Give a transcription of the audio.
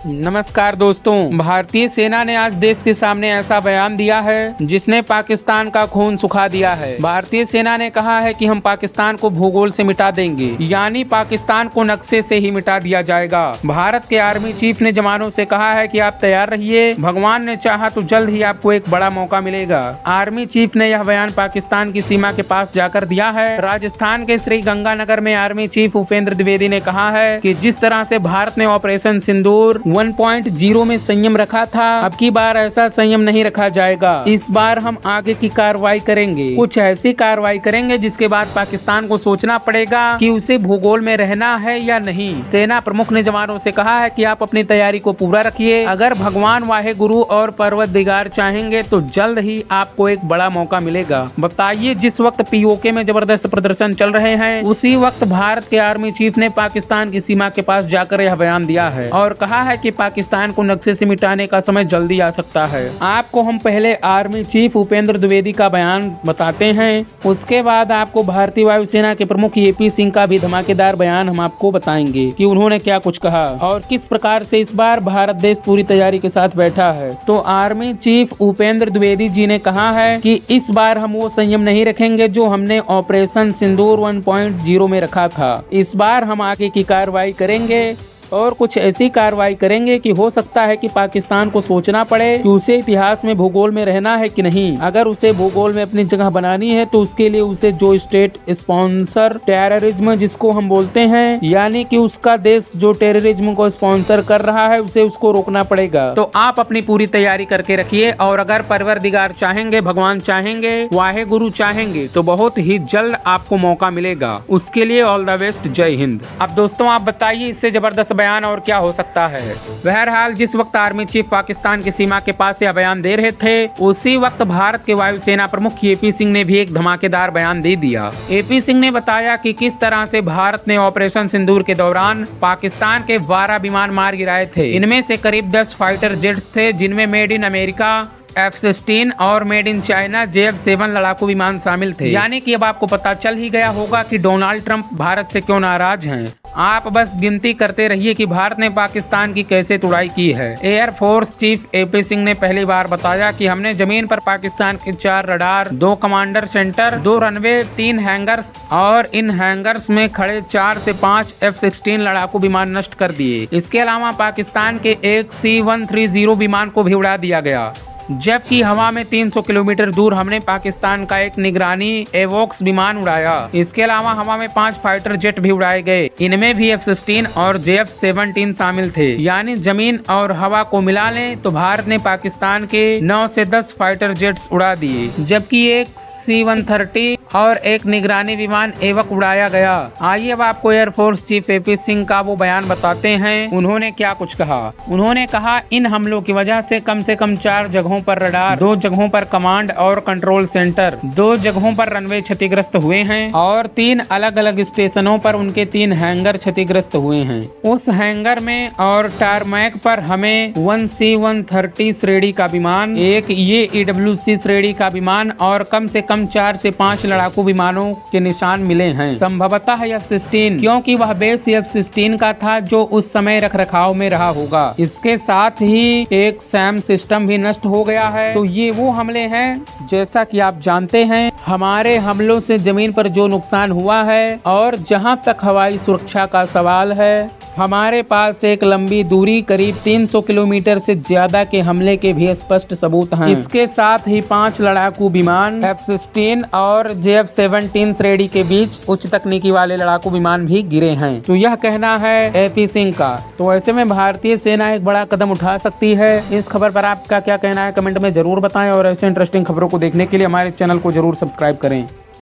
नमस्कार दोस्तों, भारतीय सेना ने आज देश के सामने ऐसा बयान दिया है जिसने पाकिस्तान का खून सुखा दिया है। भारतीय सेना ने कहा है कि हम पाकिस्तान को भूगोल से मिटा देंगे, यानी पाकिस्तान को नक्शे से ही मिटा दिया जाएगा। भारत के आर्मी चीफ ने जवानों से कहा है कि आप तैयार रहिए, भगवान ने चाहा तो जल्द ही आपको एक बड़ा मौका मिलेगा। आर्मी चीफ ने यह बयान पाकिस्तान की सीमा के पास जाकर दिया है। राजस्थान के श्री गंगानगर में आर्मी चीफ उपेंद्र द्विवेदी ने कहा है कि जिस तरह से भारत ने ऑपरेशन सिंदूर 1.0 में संयम रखा था, अब की बार ऐसा संयम नहीं रखा जाएगा। इस बार हम आगे की कार्रवाई करेंगे, कुछ ऐसी कार्रवाई करेंगे जिसके बाद पाकिस्तान को सोचना पड़ेगा कि उसे भूगोल में रहना है या नहीं। सेना प्रमुख ने जवानों से कहा है कि आप अपनी तैयारी को पूरा रखिए। अगर भगवान वाहे गुरु और परवरदिगार चाहेंगे तो जल्द ही आपको एक बड़ा मौका मिलेगा। बताइए, जिस वक्त पीओके में जबरदस्त प्रदर्शन चल रहे हैं, उसी वक्त भारत के आर्मी चीफ ने पाकिस्तान की सीमा के पास जाकर यह बयान दिया है और कहा है कि पाकिस्तान को नक्शे से मिटाने का समय जल्दी आ सकता है। आपको हम पहले आर्मी चीफ उपेंद्र द्विवेदी का बयान बताते हैं, उसके बाद आपको भारतीय वायुसेना के प्रमुख एपी सिंह का भी धमाकेदार बयान हम आपको बताएंगे कि उन्होंने क्या कुछ कहा और किस प्रकार से इस बार भारत देश पूरी तैयारी के साथ बैठा है। तो आर्मी चीफ उपेंद्र द्विवेदी जी ने कहा है कि इस बार हम वो संयम नहीं रखेंगे जो हमने ऑपरेशन सिंदूर 1.0 में रखा था। इस बार हम आगे की कार्रवाई करेंगे और कुछ ऐसी कार्रवाई करेंगे कि हो सकता है कि पाकिस्तान को सोचना पड़े कि उसे इतिहास में भूगोल में रहना है कि नहीं। अगर उसे भूगोल में अपनी जगह बनानी है तो उसके लिए उसे जो स्टेट स्पॉन्सर टेररिज्म जिसको हम बोलते हैं, यानी कि उसका देश जो टेररिज्म को स्पॉन्सर कर रहा है उसे उसको रोकना पड़ेगा। तो आप अपनी पूरी तैयारी करके रखिए और अगर परवरदिगार चाहेंगे, भगवान चाहेंगे, वाहे गुरु चाहेंगे तो बहुत ही जल्द आपको मौका मिलेगा। उसके लिए ऑल द बेस्ट, जय हिंद। अब दोस्तों आप बताइए, इससे जबरदस्त बयान और क्या हो सकता है। बहरहाल जिस वक्त आर्मी चीफ पाकिस्तान की सीमा के पास यह बयान दे रहे थे, उसी वक्त भारत के वायुसेना प्रमुख एपी सिंह ने भी एक धमाकेदार बयान दे दिया। एपी सिंह ने बताया कि किस तरह से भारत ने ऑपरेशन सिंदूर के दौरान पाकिस्तान के 12 विमान मार गिराए थे। इनमें से करीब 10 फाइटर जेट्स थे, जिनमें मेड इन अमेरिका F-16 और मेड इन चाइना JF-7 लड़ाकू विमान शामिल थे। यानी कि अब आपको पता चल ही गया होगा कि डोनाल्ड ट्रंप भारत से क्यों नाराज हैं। आप बस गिनती करते रहिए कि भारत ने पाकिस्तान की कैसे तुड़ाई की है। एयरफोर्स चीफ एपी सिंह ने पहली बार बताया कि हमने जमीन पर पाकिस्तान के 4 radar, 2 commander centre, 2 runway, 3 hangers और इन हैंगर्स में खड़े 4 से 5 F-16 लड़ाकू विमान नष्ट कर दिए। इसके अलावा पाकिस्तान के एक C-130 विमान को भी उड़ा दिया गया, जबकि हवा में 300 किलोमीटर दूर हमने पाकिस्तान का एक निगरानी एवोक्स विमान उड़ाया। इसके अलावा हवा में 5 फाइटर जेट भी उड़ाए गए, इनमें भी F-16 और JF-17 शामिल थे। यानी जमीन और हवा को मिला लें तो भारत ने पाकिस्तान के 9 से 10 फाइटर जेट्स उड़ा दिए, जबकि एक C-130 और एक निगरानी विमान एवक उड़ाया गया। आइए अब आपको एयरफोर्स चीफ एपी सिंह का वो बयान बताते हैं, उन्होंने क्या कुछ कहा। उन्होंने कहा, इन हमलों की वजह से कम 4 जगहों पर रडार, 2 जगहों पर कमांड और कंट्रोल सेंटर, 2 जगहों पर रनवे क्षतिग्रस्त हुए हैं और 3 अलग अलग स्टेशनों पर उनके 3 हैंगर क्षतिग्रस्त हुए हैं। उस हैंगर में और टारमैक पर हमें 1 C-130 श्रेणी का विमान, एक ये EWC श्रेणी का विमान और कम से कम 4 से 5 लड़ाकू विमानों के निशान मिले हैं। संभवतः F-16, क्योंकि वह बेस F-16 का था जो उस समय रखरखाव में रहा होगा। इसके साथ ही एक सैम सिस्टम भी नष्ट हो गया है। तो ये वो हमले हैं, जैसा कि आप जानते हैं हमारे हमलों से जमीन पर जो नुकसान हुआ है और जहां तक हवाई सुरक्षा का सवाल है, हमारे पास एक लंबी दूरी करीब 300 किलोमीटर से ज्यादा के हमले के भी स्पष्ट सबूत हैं। इसके साथ ही 5 लड़ाकू विमान F-16 और JF-17 श्रेणी के बीच उच्च तकनीकी वाले लड़ाकू विमान भी गिरे हैं। तो यह कहना है एपी सिंह का। तो ऐसे में भारतीय सेना एक बड़ा कदम उठा सकती है। इस खबर पर आपका क्या कहना है कमेंट में जरूर बताएं और ऐसे इंटरेस्टिंग खबरों को देखने के लिए हमारे चैनल को जरूर सब्सक्राइब करें।